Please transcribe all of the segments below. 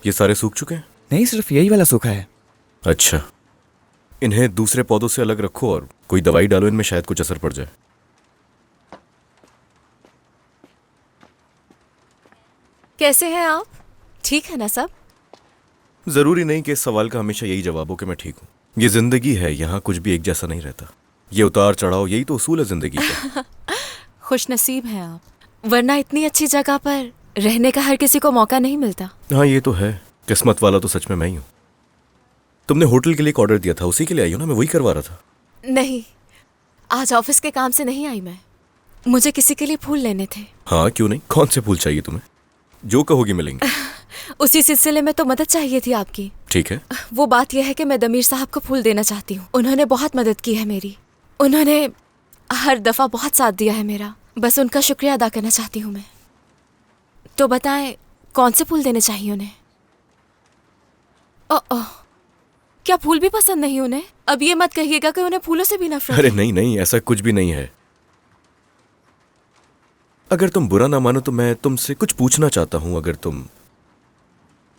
ये सारे सूख चुके हैं? नहीं, सिर्फ यही वाला सूखा है। अच्छा, इन्हें दूसरे पौधों से अलग रखो और कोई दवाई डालो इनमें, शायद कुछ असर पड़ जाए। कैसे हैं आप? ठीक है ना सब? जरूरी नहीं कि इस सवाल का हमेशा यही जवाब हो कि मैं ठीक हूँ। ये जिंदगी है, यहाँ कुछ भी एक जैसा नहीं रहता। ये उतार चढ़ाव, यही तो उसूल है जिंदगी का। खुश नसीब हैं आप, वरना इतनी अच्छी जगह पर रहने का हर किसी को मौका नहीं मिलता। हाँ ये तो है, किस्मत वाला तो सच में मैं ही हूँ। तुमने होटल के लिए एक ऑर्डर दिया था, उसी के लिए आई हो ना? मैं वही करवा रहा था। नहीं, आज ऑफिस के काम से नहीं आई मैं। मुझे किसी के लिए फूल लेने थे। हाँ क्यों नहीं, कौन से फूल चाहिए तुम्हें? जो कहोगी मिलेंगे। उसी सिलसिले में तो मदद चाहिए थी आपकी। ठीक है। वो बात यह है कि मैं दमीर साहब को फूल देना चाहती हूँ। उन्होंने बहुत मदद की है मेरी। उन्होंने हर दफा बहुत साथ दिया है मेरा। बस उनका शुक्रिया अदा करना चाहती हूँ मैं। तो बताएं कौन से फूल देने चाहिए उन्हें? ओह, क्या फूल भी पसंद नहीं उन्हें? अब ये मत कहिएगा कि उन्हें फूलों से भी नफरत अरे है। नहीं नहीं, ऐसा कुछ भी नहीं है। अगर तुम बुरा ना मानो तो मैं तुमसे कुछ पूछना चाहता हूं, अगर तुम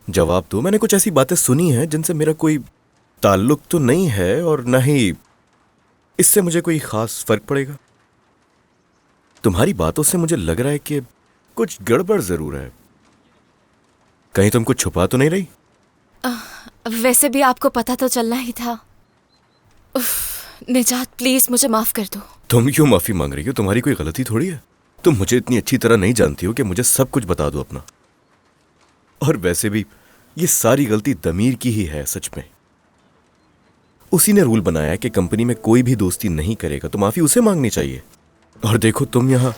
जवाब दो। मैंने कुछ ऐसी बातें सुनी हैं जिनसे मेरा कोई ताल्लुक तो नहीं है और न ही इससे मुझे कोई खास फर्क पड़ेगा। तुम्हारी बातों से मुझे लग रहा है कि कुछ गड़बड़ जरूर है। कहीं तुम कुछ छुपा तो नहीं रही? वैसे भी आपको पता तो चलना ही था। उफ, निजात प्लीज मुझे माफ कर दो। तुम क्यों माफी मांग रही हो? तुम्हारी कोई गलती थोड़ी है। तुम मुझे इतनी अच्छी तरह नहीं जानती हो कि मुझे सब कुछ बता दो अपना। और वैसे भी ये सारी गलती दमीर की ही है सच में। उसी ने रूल बनाया है कि कंपनी में कोई भी दोस्ती नहीं करेगा, तो माफी उसे मांगनी चाहिए। और देखो तुम यहाँ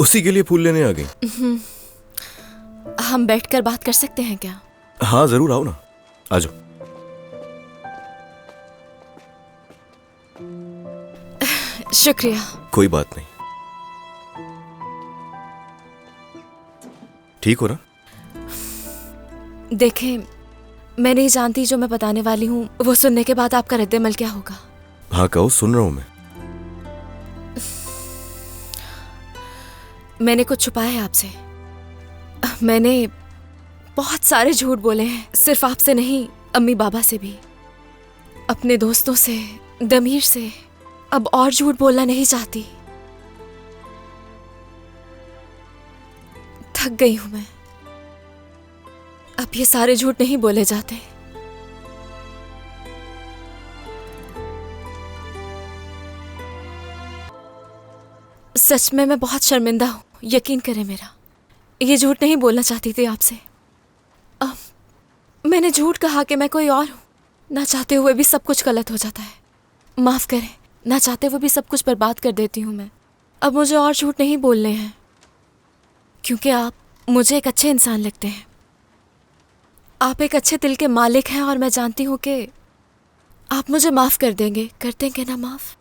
उसी के लिए फूल लेने आ गई। हम बैठकर बात कर सकते हैं क्या? हाँ जरूर, आओ ना, आ जाओ। शुक्रिया। कोई बात नहीं। ठीक हो ना? देखें, मैं नहीं जानती जो मैं बताने वाली हूँ वो सुनने के बाद आपका रद्द-ए-अमल क्या होगा। हाँ कहो, सुन रहा हूं मैं। मैंने कुछ छुपाया है आपसे। मैंने बहुत सारे झूठ बोले हैं, सिर्फ आपसे नहीं, अम्मी बाबा से भी, अपने दोस्तों से, दमीर से। अब और झूठ बोलना नहीं चाहती। थक गई हूं मैं। अब ये सारे झूठ नहीं बोले जाते। सच में मैं बहुत शर्मिंदा हूं, यकीन करें मेरा। ये झूठ नहीं बोलना चाहती थी आपसे। अब मैंने झूठ कहा कि मैं कोई और हूं। ना चाहते हुए भी सब कुछ गलत हो जाता है। माफ करें, ना चाहते हुए भी सब कुछ बर्बाद कर देती हूं मैं। अब मुझे और झूठ नहीं बोलने हैं, क्योंकि आप मुझे एक अच्छे इंसान लगते हैं। आप एक अच्छे दिल के मालिक हैं और मैं जानती हूं कि आप मुझे माफ कर देंगे। कर देंगे ना माफ?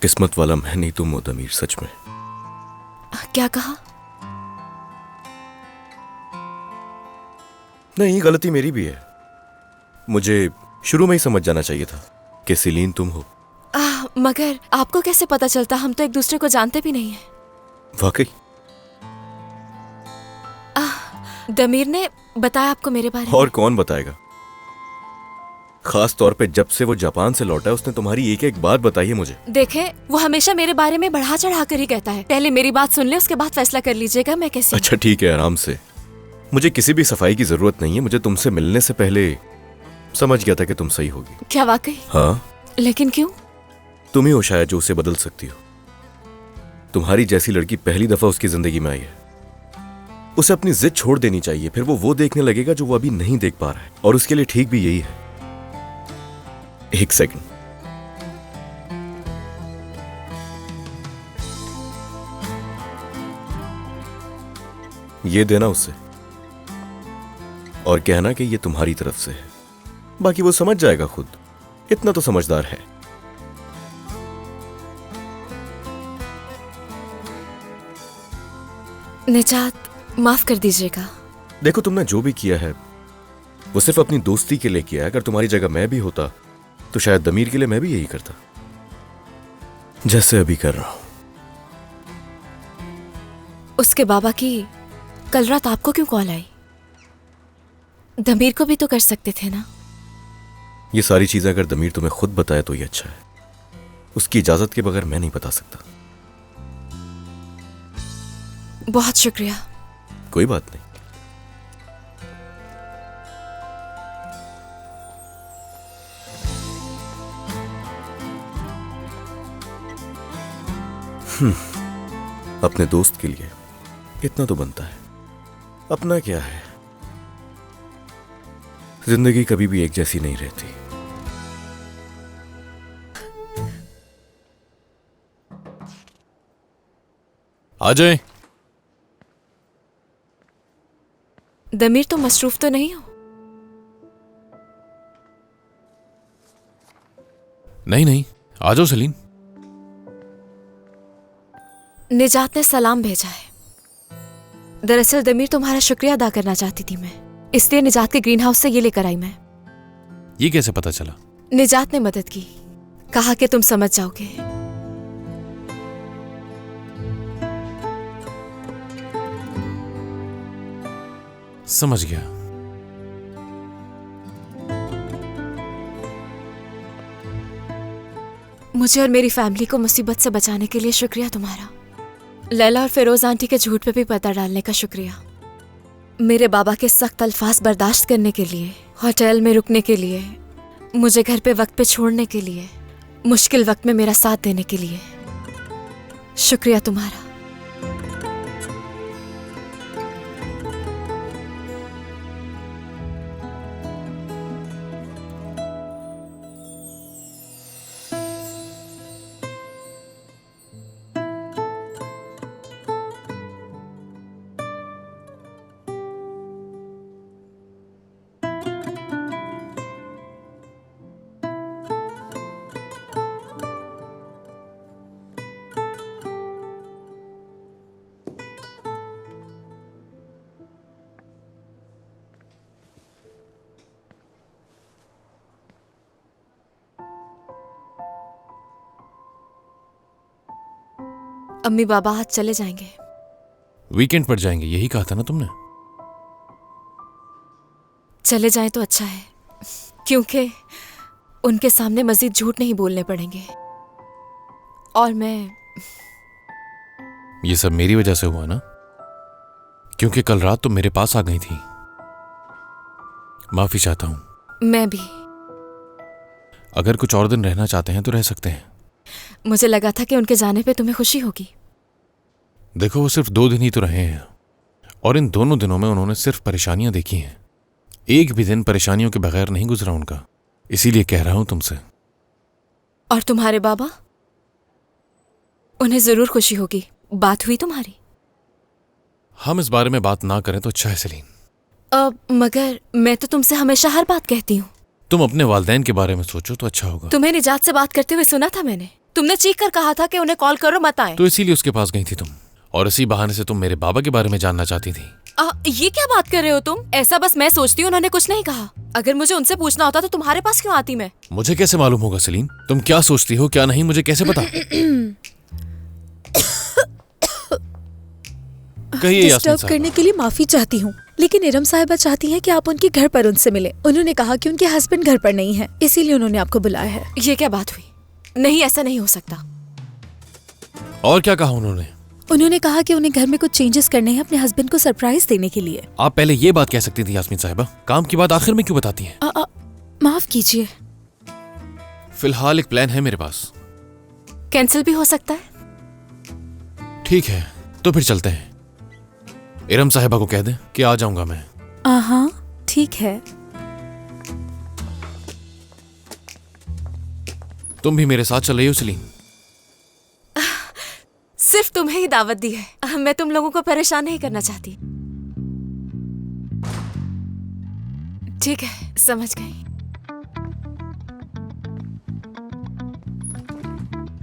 किस्मत वाला मैं नहीं, तुम हो दमीर, सच में। क्या कहा? नहीं, गलती मेरी भी है। मुझे शुरू में ही समझ जाना चाहिए था कि सीलीन तुम हो। मगर आपको कैसे पता चलता? हम तो एक दूसरे को जानते भी नहीं हैं। वाकई? दमीर ने बताया आपको मेरे बारे में? और कौन बताएगा? खास तौर पे जब से वो जापान से लौटा है, उसने तुम्हारी एक एक बात बताई है मुझे। देखें, वो हमेशा मेरे बारे में बढ़ा चढ़ा कर ही कहता है। पहले मेरी बात सुन ले, उसके बाद फैसला कर लीजिएगा मैं कैसी। अच्छा ठीक है, आराम से। मुझे किसी भी सफाई की जरूरत नहीं है। मुझे तुमसे मिलने से पहले समझ गया था कि तुम सही होगी। क्या वाकई? हाँ। लेकिन क्यों? तुम ही हो शायद जो उसे बदल सकती हो। तुम्हारी जैसी लड़की पहली दफा उसकी जिंदगी में आई है। उसे अपनी जिद छोड़ देनी चाहिए, फिर वो देखने लगेगा जो वो अभी नहीं देख पा रहा है। और उसके लिए ठीक भी यही है। एक सेकंड। ये देना उससे और कहना कि ये तुम्हारी तरफ से है। बाकी वो समझ जाएगा खुद, इतना तो समझदार है। निजात, माफ कर दीजिएगा। देखो, तुमने जो भी किया है वो सिर्फ अपनी दोस्ती के लिए किया है। अगर तुम्हारी जगह मैं भी होता तो शायद दमीर के लिए मैं भी यही करता। जैसे अभी कर रहा हूं। उसके बाबा की कल रात आपको क्यों कॉल आई? दमीर को भी तो कर सकते थे ना। ये सारी चीजें अगर दमीर तुम्हें खुद बताए तो ये अच्छा है। उसकी इजाजत के बगैर मैं नहीं बता सकता। बहुत शुक्रिया। कोई बात नहीं। अपने दोस्त के लिए इतना तो बनता है। अपना क्या है, जिंदगी कभी भी एक जैसी नहीं रहती। आ जाए। दमीर तो मसरूफ तो नहीं हो? नहीं नहीं, आ जाओ सलीम। निजात ने सलाम भेजा है। दरअसल दमीर तुम्हारा शुक्रिया अदा करना चाहती थी मैं, इसलिए निजात के ग्रीन हाउस से ये लेकर आई मैं। ये कैसे पता चला? निजात ने मदद की, कहा कि तुम समझ जाओगे। समझ गया। मुझे और मेरी फैमिली को मुसीबत से बचाने के लिए शुक्रिया तुम्हारा। लैला और फिरोज आंटी के झूठ पे भी पर्दा डालने का शुक्रिया। मेरे बाबा के सख्त अल्फाज बर्दाश्त करने के लिए, होटल में रुकने के लिए, मुझे घर पे वक्त पे छोड़ने के लिए, मुश्किल वक्त में मेरा साथ देने के लिए शुक्रिया तुम्हारा। अम्मी बाबा आज चले जाएंगे। वीकेंड पर जाएंगे, यही कहा था ना तुमने? चले जाएं तो अच्छा है, क्योंकि उनके सामने मजीद झूठ नहीं बोलने पड़ेंगे। और मैं ये सब मेरी वजह से हुआ ना, क्योंकि कल रात तुम मेरे पास आ गई थी। माफी चाहता हूं। मैं भी। अगर कुछ और दिन रहना चाहते हैं तो रह सकते हैं। मुझे लगा था कि उनके जाने पे तुम्हें खुशी होगी। देखो, वो सिर्फ 2 दिन ही तो रहे हैं, और इन दोनों दिनों में उन्होंने सिर्फ परेशानियां देखी हैं। एक भी दिन परेशानियों के बगैर नहीं गुजरा उनका। इसीलिए कह रहा हूं तुमसे। और तुम्हारे बाबा? उन्हें जरूर खुशी होगी। बात हुई तुम्हारी? हम इस बारे में बात ना करें तो अच्छा है सलीम। मगर मैं तो तुमसे हमेशा हर बात कहती हूँ। तुम अपने वालिदैन के बारे में सोचो तो अच्छा होगा। तुम्हें निजात से बात करते हुए सुना था मैंने। तुमने चीख कर कहा था कि उन्हें कॉल करो, मत आए। तो इसीलिए उसके पास गई थी तुम, और इसी बहाने से तुम मेरे बाबा के बारे में जानना चाहती थी। ये क्या बात कर रहे हो तुम? ऐसा बस मैं सोचती हूँ, उन्होंने कुछ नहीं कहा। अगर मुझे उनसे पूछना होता तो तुम्हारे पास क्यों आती मैं? मुझे कैसे मालूम होगा सलीम? तुम क्या सोचती हो क्या नहीं, मुझे कैसे पता? कहिए यास्मीन डिस्टर्ब साहबा। करने के लिए माफी चाहती हूँ, लेकिन इरम साहिबा चाहती हैं कि आप उनके घर पर उनसे मिलें। उन्होंने कहा कि उनके हस्बैंड घर पर नहीं है, इसीलिए उन्होंने आपको बुलाया है। ये क्या बात हुई? नहीं, ऐसा नहीं हो सकता। और क्या कहा उन्होंने? उन्होंने कहा कि उन्हें घर में कुछ चेंजेस करने हैं अपने हस्बैंड को सरप्राइज देने के लिए। आप पहले ये बात कह सकती थी यास्मीन साहिबा, काम की बात आखिर में क्यों बताती हैं? माफ कीजिए। फिलहाल एक प्लान है मेरे पास। कैंसिल भी हो सकता है। ठीक है, तो फिर चलते हैं। इरम साहिबा को कह दें कि आ जाऊंगा मैं। हाँ ठीक है। तुम भी मेरे साथ चल रही हो सलीम? सिर्फ तुम्हें ही दावत दी है, मैं तुम लोगों को परेशान नहीं करना चाहती। ठीक है, समझ गई।